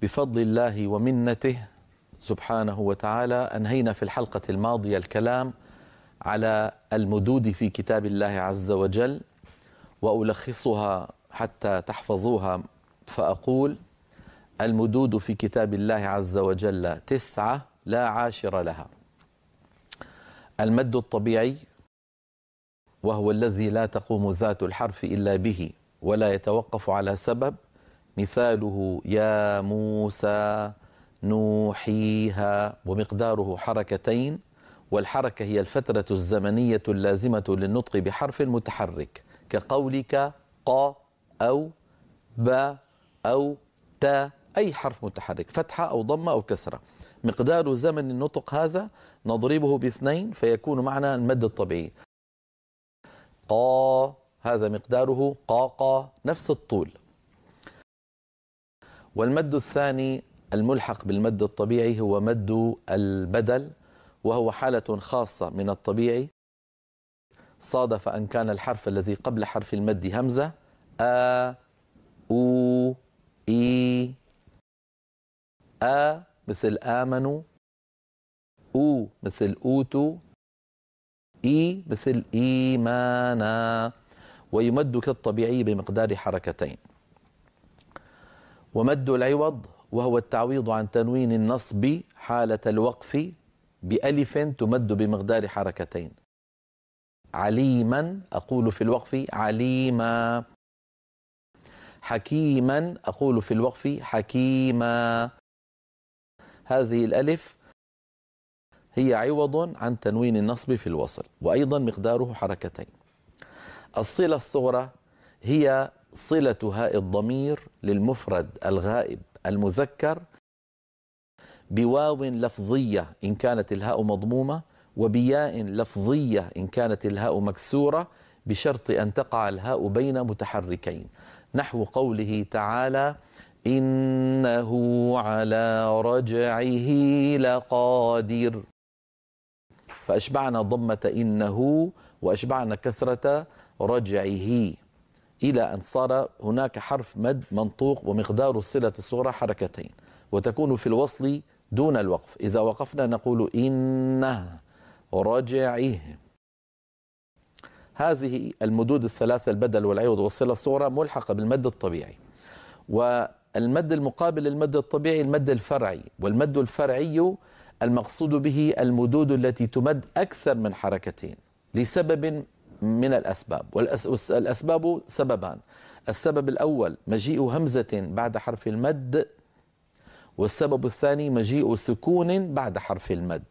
بفضل الله ومنته سبحانه وتعالى أنهينا في الحلقة الماضية الكلام على المدود في كتاب الله عز وجل، وألخصها حتى تحفظوها فأقول: المدود في كتاب الله عز وجل 9 لا عاشر لها. المد الطبيعي، وهو الذي لا تقوم ذات الحرف إلا به ولا يتوقف على سبب، مثاله يا موسى نوحيها، ومقداره 2 والحركة هي الفترة الزمنية اللازمة للنطق بحرف متحرك، كقولك ق أو ب أو تا، أي حرف متحرك، فتحة أو ضمة أو كسرة. مقدار زمن النطق هذا نضربه ب2 فيكون معنا المد الطبيعي. قا، هذا مقداره قاقا، نفس الطول. والمد الثاني الملحق بالمد الطبيعي هو مد البدل، وهو حالة خاصة من الطبيعي، صادف أن كان الحرف الذي قبل حرف المد همزة، أ أو إي. أ مثل آمنوا، أو مثل أوتوا، إي مثل إيمانا، ويمد كالطبيعي بمقدار 2. ومد العوض وهو التعويض عن تنوين النصب حالة الوقف بألف تمد بمقدار 2. عليما أقول في الوقف عليما، حكيما أقول في الوقف حكيما. هذه الألف هي عوض عن تنوين النصب في الوصل، وأيضا مقداره 2. الصلة الصغرى هي صلة هاء الضمير للمفرد الغائب المذكر بواو لفظية إن كانت الهاء مضمومة، وبياء لفظية إن كانت الهاء مكسورة، بشرط أن تقع الهاء بين متحركين، نحو قوله تعالى: إنه على رجعه لقادر، فأشبعنا ضمة إنه وأشبعنا كسرة رجعه، إلى أن صار هناك حرف مد منطوق ومقدار الصلة الصغرى 2، وتكون في الوصل دون الوقف. إذا وقفنا نقول إنه رجعه. هذه المدود 3 البدل والعوض والصلة الصغرى ملحقة بالمد الطبيعي. والمد المقابل للمد الطبيعي المد الفرعي، والمد الفرعي المقصود به المدود التي تمد أكثر من 2 لسبب من الأسباب، والأسباب سببان: السبب الأول مجيء همزة بعد حرف المد، والسبب الثاني مجيء سكون بعد حرف المد.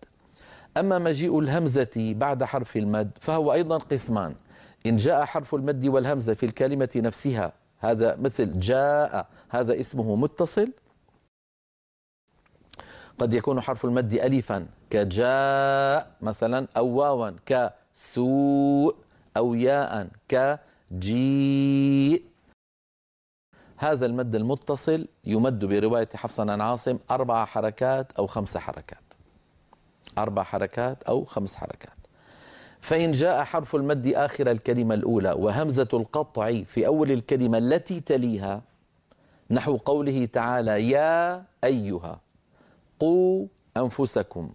أما مجيء الهمزة بعد حرف المد فهو أيضا قسمان: إن جاء حرف المد والهمزة في الكلمة نفسها، هذا مثل جاء، هذا اسمه متصل، قد يكون حرف المد ألفا كجاء مثلا، أو واوا كسوء، أو ياء كجيء. هذا المد المتصل يمد برواية حفص عن عاصم 4 حركات أو 5 حركات، 4 حركات أو 5 حركات. فإن جاء حرف المد آخر الكلمة الأولى وهمزة القطع في أول الكلمة التي تليها، نحو قوله تعالى: يا أيها، قوا أنفسكم،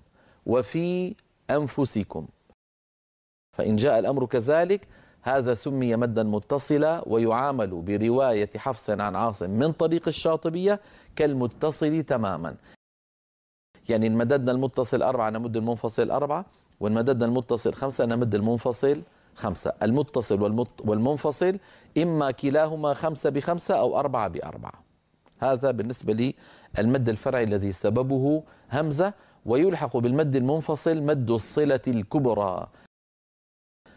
وفي أنفسكم، فإن جاء الأمر كذلك هذا سمي مدا متصلا، ويعامل برواية حفص عن عاصم من طريق الشاطبية كالمتصل تماما. يعني إن مددنا المتصل 4 نمد المنفصل 4، وإن مددنا المتصل 5 نمد المنفصل 5. المتصل والمنفصل إما كلاهما 5 ب5 أو 4 ب4. هذا بالنسبة للمد الفرعي الذي سببه همزة. ويلحق بالمد المنفصل مد الصلة الكبرى،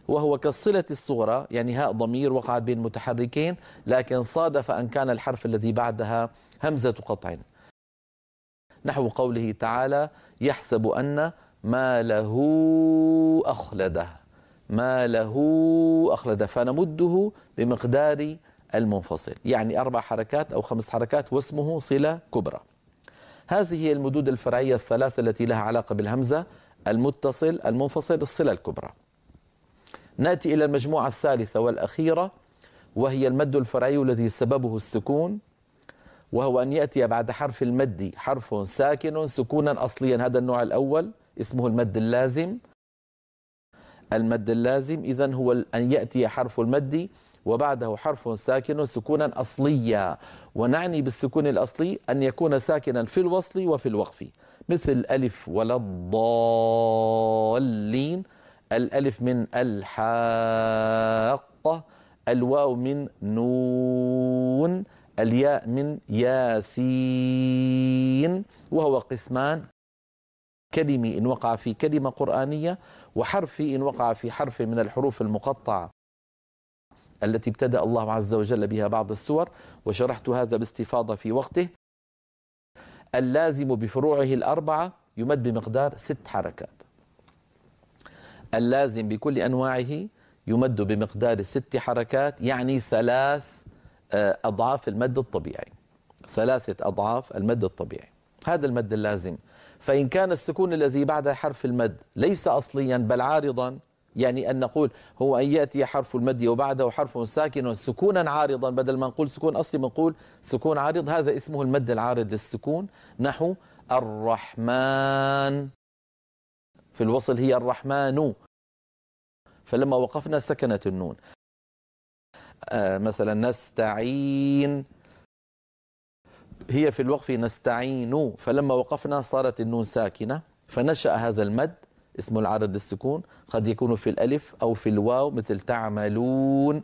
وهو كالصلة الصغرى، يعني هاء ضمير وقعت بين متحركين لكن صادف أن كان الحرف الذي بعدها همزة قطع، نحو قوله تعالى: يحسب أن ما له أخلده، ما له أخلده، فنمده بمقدار المنفصل، يعني 4 حركات أو 5 حركات، واسمه صلة كبرى. هذه هي المدود الفرعية 3 التي لها علاقة بالهمزة: المتصل، المنفصل، الصلة الكبرى. نأتي إلى المجموعة الثالثة والأخيرة، وهي المد الفرعي الذي سببه السكون، وهو أن يأتي بعد حرف المد حرف ساكن سكونا أصليا. هذا النوع الأول اسمه المد اللازم. المد اللازم إذن هو أن يأتي حرف المد وبعده حرف ساكن سكونا أصليا، ونعني بالسكون الأصلي أن يكون ساكنا في الوصل وفي الوقف، مثل ألف ولا الضالين. الألف من الحاقة، الواو من نون، الياء من ياسين. وهو قسمان: كلمي إن وقع في كلمة قرآنية، وحرفي إن وقع في حرف من الحروف المقطعة التي ابتدأ الله عز وجل بها بعض السور، وشرحت هذا باستفاضة في وقته. اللازم بفروعه الأربعة يمد بمقدار 6 حركات. اللازم بكل أنواعه يمد بمقدار 6 حركات، يعني 3 أضعاف المد الطبيعي، 3 أضعاف المد الطبيعي. هذا المد اللازم. فإن كان السكون الذي بعد حرف المد ليس أصليا بل عارضا، يعني أن نقول هو أن يأتي حرف المد وبعده حرف ساكن سكونا عارضا، بدل ما نقول سكون أصلي بنقول سكون عارض، هذا اسمه المد العارض للسكون. نحو الرحمن، في الوصل هي الرحمن، فلما وقفنا سكنت النون. مثلا نستعين، هي في الوقف نستعين، فلما وقفنا صارت النون ساكنة، فنشأ هذا المد اسمه العارض للسكون. قد يكون في الألف أو في الواو مثل تعملون،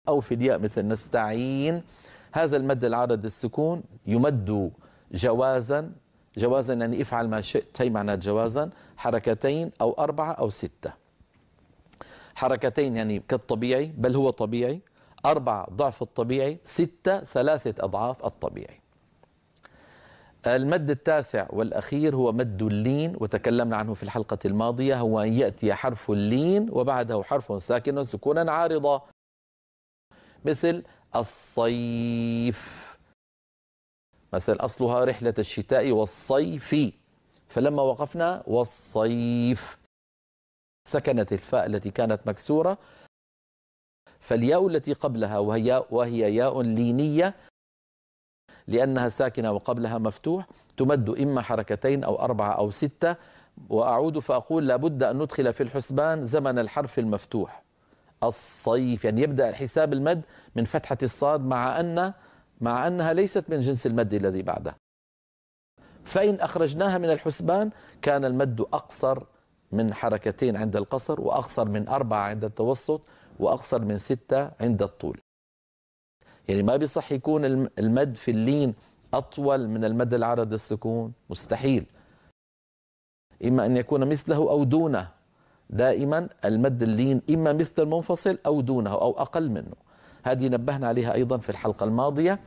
أو في الياء مثل نستعين. هذا المد العارض للسكون يمد جوازا. جوازا يعني افعل ما شئت، هي معنى جوازا. 2 أو 4 أو 6. 2 يعني كالطبيعي بل هو طبيعي، 4 ضعف الطبيعي، 6 3 أضعاف الطبيعي. المد التاسع والأخير هو مد اللين، وتكلمنا عنه في الحلقة الماضية. هو أن يأتي حرف اللين وبعده حرف ساكن سكونا عارضا، مثل الصيف. مثل أصلها رحلة الشتاء والصيف، فلما وقفنا والصيف سكنت الفاء التي كانت مكسورة، فالياء التي قبلها وهي ياء لينية لأنها ساكنة وقبلها مفتوح تمد إما 2 أو 4 أو 6. وأعود فأقول لابد أن ندخل في الحسبان زمن الحرف المفتوح. الصيف يعني يبدأ الحساب المد من فتحة الصاد، مع أنها ليست من جنس المد الذي بعده. فإن أخرجناها من الحسبان كان المد أقصر من 2 عند القصر، وأقصر من 4 عند التوسط، وأقصر من 6 عند الطول. يعني ما بيصح يكون المد في اللين أطول من المد العارض للسكون، مستحيل. إما أن يكون مثله أو دونه. دائما المد اللين إما مثل المنفصل أو دونه أو أقل منه. هذه نبهنا عليها أيضا في الحلقة الماضية،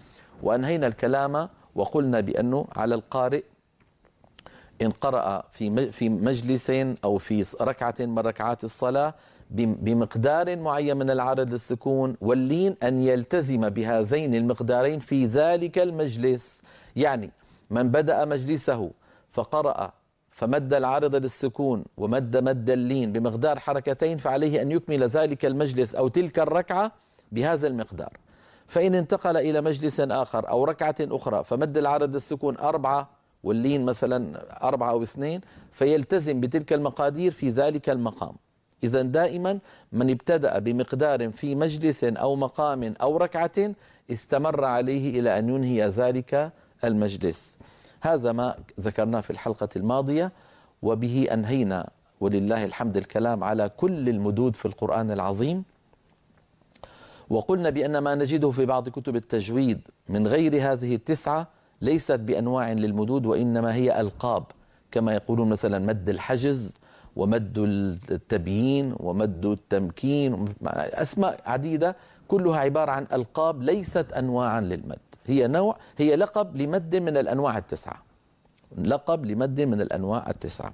وأنهينا الكلام وقلنا بأنه على القارئ إن قرأ في مجلس أو في ركعة من ركعات الصلاة بمقدار معين من العارض للسكون واللين أن يلتزم بهذين المقدارين في ذلك المجلس. يعني من بدأ مجلسه فقرأ فمد العارض للسكون ومد مد اللين بمقدار 2، فعليه أن يكمل ذلك المجلس أو تلك الركعة بهذا المقدار. فإن انتقل إلى مجلس آخر أو ركعة أخرى فمد العارض للسكون 4 واللين مثلا 4 أو 2، فيلتزم بتلك المقادير في ذلك المقام. إذا دائما من ابتدأ بمقدار في مجلس أو مقام أو ركعة استمر عليه إلى أن ينهي ذلك المجلس. هذا ما ذكرناه في الحلقة الماضية، وبه أنهينا ولله الحمد الكلام على كل المدود في القرآن العظيم. وقلنا بأن ما نجده في بعض كتب التجويد من غير هذه ال9 ليست بأنواع للمدود، وإنما هي ألقاب، كما يقولون مثلا مد الحجز ومد التبيين ومد التمكين، أسماء عديدة كلها عبارة عن ألقاب ليست أنواعا للمد. هي لقب لمد من الأنواع ال9، لقب لمد من الأنواع ال9.